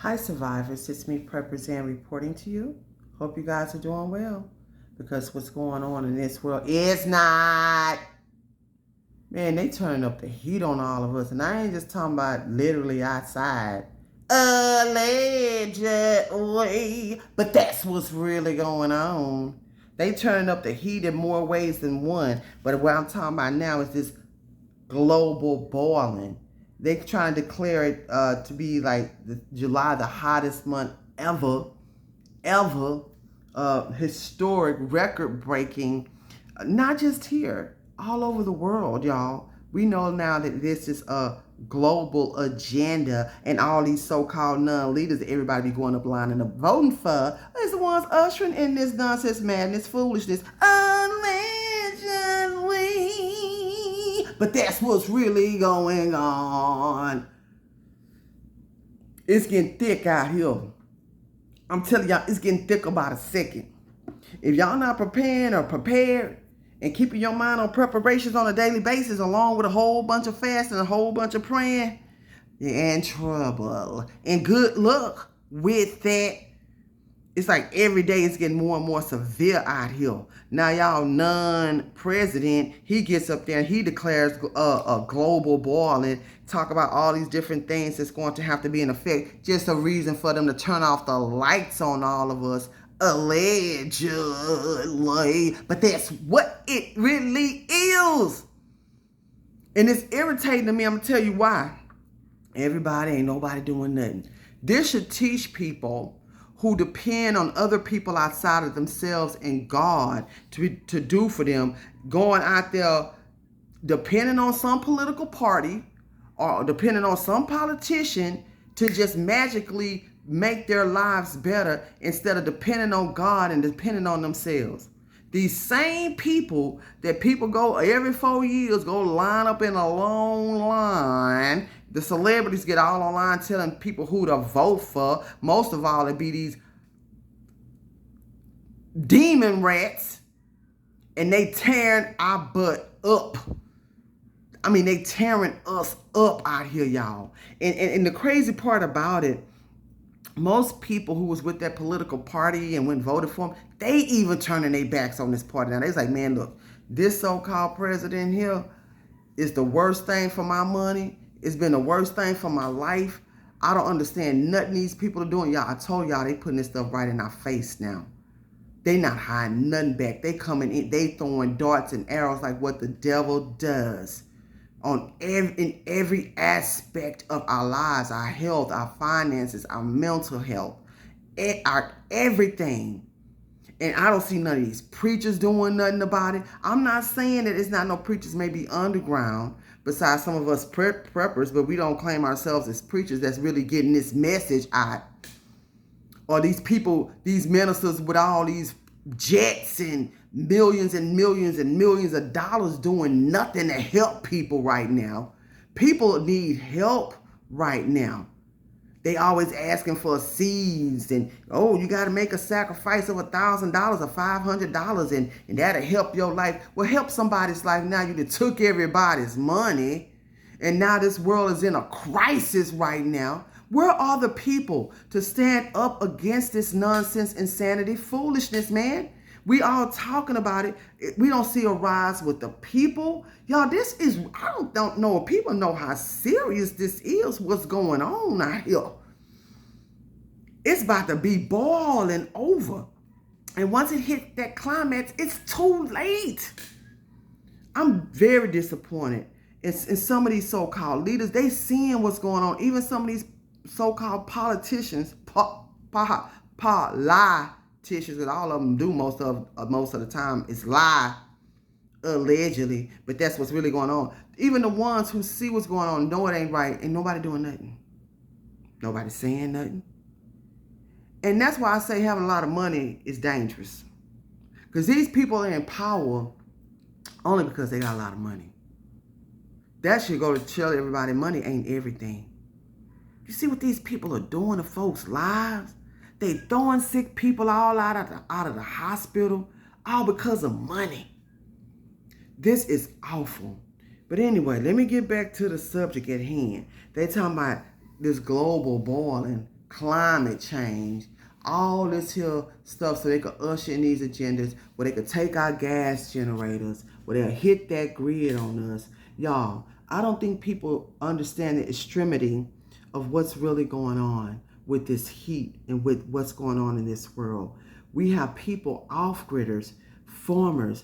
Hi survivors, it's me Preppers and reporting to you. Hope you guys are doing well, because what's going on in this world is not. Man, they turning up the heat on all of us, and I ain't just talking about literally outside. Allegedly, but that's what's really going on. They turning up the heat in more ways than one, but what I'm talking about now is this global boiling. They trying to declare it to be like July, the hottest month ever, historic, record breaking, not just here, all over the world, y'all. We know now that this is a global agenda, and all these so-called non-leaders that everybody be going up lining up voting for is the ones ushering in this nonsense, madness, foolishness, allegedly. But that's what's really going on. It's getting thick out here. I'm telling y'all, it's getting thick about a second. If y'all not preparing or prepared and keeping your mind on preparations on a daily basis, along with a whole bunch of fasting and a whole bunch of praying, you're in trouble. And good luck with that. It's like every day it's getting more and more severe out here. Now y'all non-president, he gets up there and he declares a global boiling, talk about all these different things that's going to have to be in effect. Just a reason for them to turn off the lights on all of us, allegedly. But that's what it really is. And it's irritating to me. I'm going to tell you why. Everybody, ain't nobody doing nothing. This should teach people who depend on other people outside of themselves and God to do for them, going out there depending on some political party or depending on some politician to just magically make their lives better instead of depending on God and depending on themselves. These same people that people go every 4 years, go line up in a long line. The celebrities get all online telling people who to vote for. Most of all, it be these demon rats, and they tearing our butt up. I mean, they tearing us up out here, y'all. And the crazy part about it, most people who was with that political party and went voted for them, they even turning their backs on this party. Now, they was like, man, look, this so-called president here is the worst thing for my money. It's been the worst thing for my life. I don't understand nothing these people are doing. Y'all, I told y'all they putting this stuff right in our face now. They not hiding nothing back. They coming in, they throwing darts and arrows like what the devil does in every aspect of our lives, our health, our finances, our mental health, our everything. And I don't see none of these preachers doing nothing about it. I'm not saying that it's not no preachers maybe underground, besides some of us preppers, but we don't claim ourselves as preachers that's really getting this message out. Or these people, these ministers with all these jets and millions and millions and millions of dollars doing nothing to help people right now. People need help right now. They always asking for seeds and, oh, you got to make a sacrifice of $1,000 or $500 and that'll help your life. Well, help somebody's life now. You took everybody's money, and now this world is in a crisis right now. Where are the people to stand up against this nonsense, insanity, foolishness, man? We all talking about it. We don't see a rise with the people. Y'all, this is, I don't know if people know how serious this is, what's going on out here. It's about to be boiling over. And once it hits that climax, it's too late. I'm very disappointed in some of these so-called leaders. They seeing what's going on. Even some of these so-called politicians, politicians, because all of them do most of the time is lie, allegedly, but that's what's really going on. Even the ones who see what's going on know it ain't right, and nobody doing nothing. Nobody saying nothing. And that's why I say having a lot of money is dangerous, because these people are in power only because they got a lot of money. That should go to tell everybody money ain't everything. You see what these people are doing to folks' lives? They throwing sick people all out of the hospital, all because of money. This is awful. But anyway, let me get back to the subject at hand. They talking about this global boiling climate change, all this here stuff so they could usher in these agendas where they could take our gas generators, where they'll hit that grid on us. Y'all, I don't think people understand the extremity of what's really going on with this heat and with what's going on in this world. We have people, off-gridders, farmers,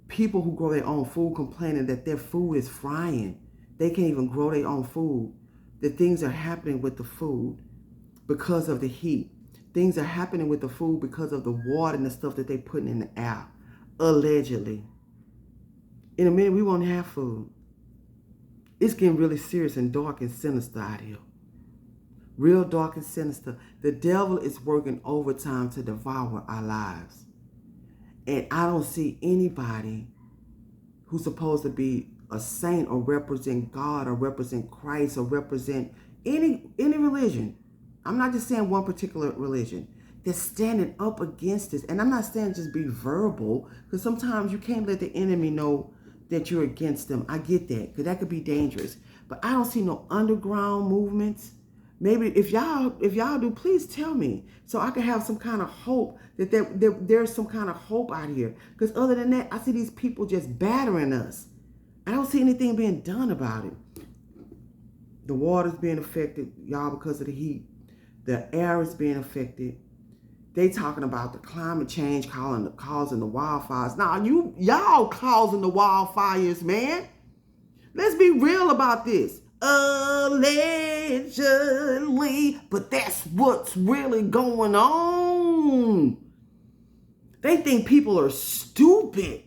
people who grow their own food complaining that their food is frying. They can't even grow their own food. The things are happening with the food because of the heat. Things are happening with the food because of the water and the stuff that they're putting in the air, allegedly. In a minute, we won't have food. It's getting really serious and dark and sinister out here. Real dark and sinister. The devil is working overtime to devour our lives. And I don't see anybody who's supposed to be a saint or represent God or represent Christ or represent any religion. I'm not just saying one particular religion. They're standing up against this. And I'm not saying just be verbal, because sometimes you can't let the enemy know that you're against them. I get that, because that could be dangerous. But I don't see no underground movements. Maybe if y'all do, please tell me so I can have some kind of hope that there's some kind of hope out here. Because other than that, I see these people just battering us. I don't see anything being done about it. The water's being affected, y'all, because of the heat. The air is being affected. They talking about the climate change causing the wildfires. Now, y'all causing the wildfires, man. Let's be real about this. Allegedly, but that's what's really going on. They think people are stupid,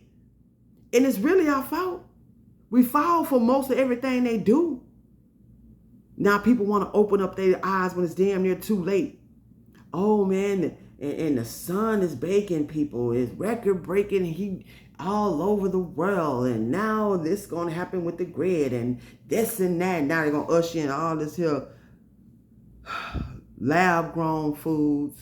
and it's really our fault. We fall for most of everything they do. Now people want to open up their eyes when it's damn near too late. Oh man, and the sun is baking people. It's record-breaking heat all over the world. And now this is going to happen with the grid and this and that. Now they're going to usher in all this here lab-grown foods.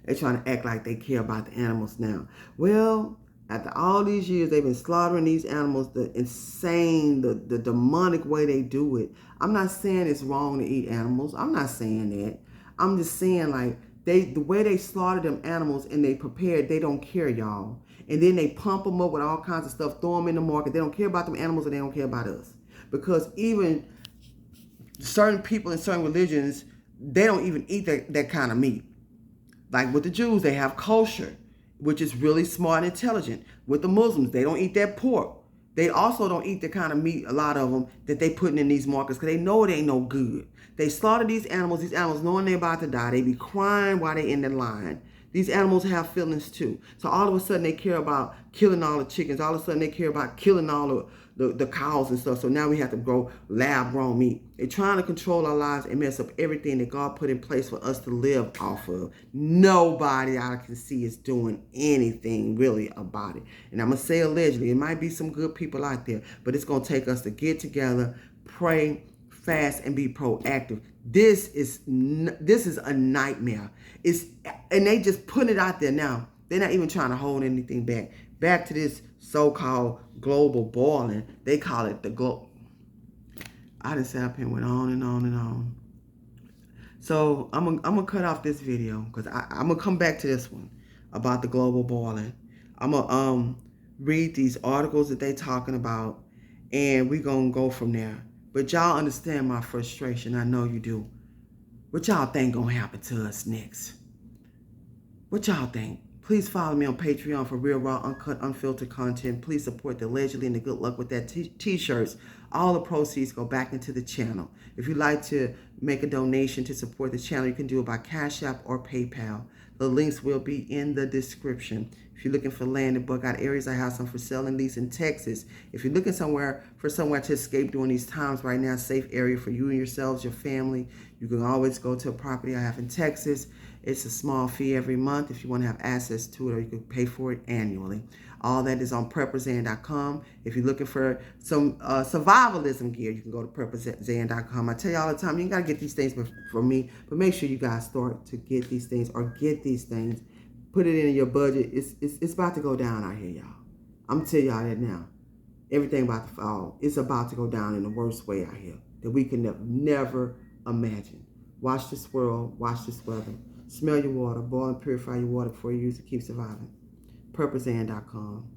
They're trying to act like they care about the animals now. Well, after all these years, they've been slaughtering these animals, the insane, the demonic way they do it. I'm not saying it's wrong to eat animals. I'm not saying that. I'm just saying, like, the way they slaughter them animals and they prepare it, they don't care, y'all. And then they pump them up with all kinds of stuff, throw them in the market. They don't care about them animals and they don't care about us. Because even certain people in certain religions, they don't even eat that kind of meat. Like with the Jews, they have kosher, which is really smart and intelligent. With the Muslims, they don't eat that pork. They also don't eat the kind of meat, a lot of them, that they putting in these markets because they know it ain't no good. They slaughter these animals knowing they're about to die. They be crying while they in the line. These animals have feelings too. So all of a sudden they care about killing all the chickens. All of a sudden they care about killing all the cows and stuff. So now we have to grow lab-grown meat. They're trying to control our lives and mess up everything that God put in place for us to live off of. Nobody I can see is doing anything really about it. And I'm going to say allegedly, it might be some good people out there, but it's going to take us to get together, pray, fast, and be proactive. This is a nightmare. And they just put it out there now. They're not even trying to hold anything back. Back to this so-called global boiling. They call it the globe. I just sat up here and went on and on and on. So I'm gonna cut off this video because I'm gonna come back to this one about the global boiling. I'm gonna read these articles that they talking about, and we gonna go from there. But y'all understand my frustration. I know you do. What y'all think gonna happen to us next? What y'all think? Please follow me on Patreon for real, raw, uncut, unfiltered content. Please support the Allegedly and the Good Luck with that t-shirts. All the proceeds go back into the channel. If you'd like to make a donation to support the channel, you can do it by Cash App or PayPal. The links will be in the description. If you're looking for land and book out areas, I have some for sale and lease in Texas. If you're looking for somewhere to escape during these times right now, safe area for you and yourselves, your family, you can always go to a property I have in Texas. It's a small fee every month if you want to have access to it, or you can pay for it annually. All that is on prepperzan.com. If you're looking for some survivalism gear, you can go to prepperzan.com. I tell you all the time, you got to get these things from me, but make sure you guys start to get these things or get these things. Put it in your budget. It's about to go down out here, y'all. I'm going to tell y'all that now. Everything about to fall. It's about to go down in the worst way out here that we can never imagine. Watch this world. Watch this weather. Smell your water. Boil and purify your water before you use it. Keep surviving. PurposeAnd.com.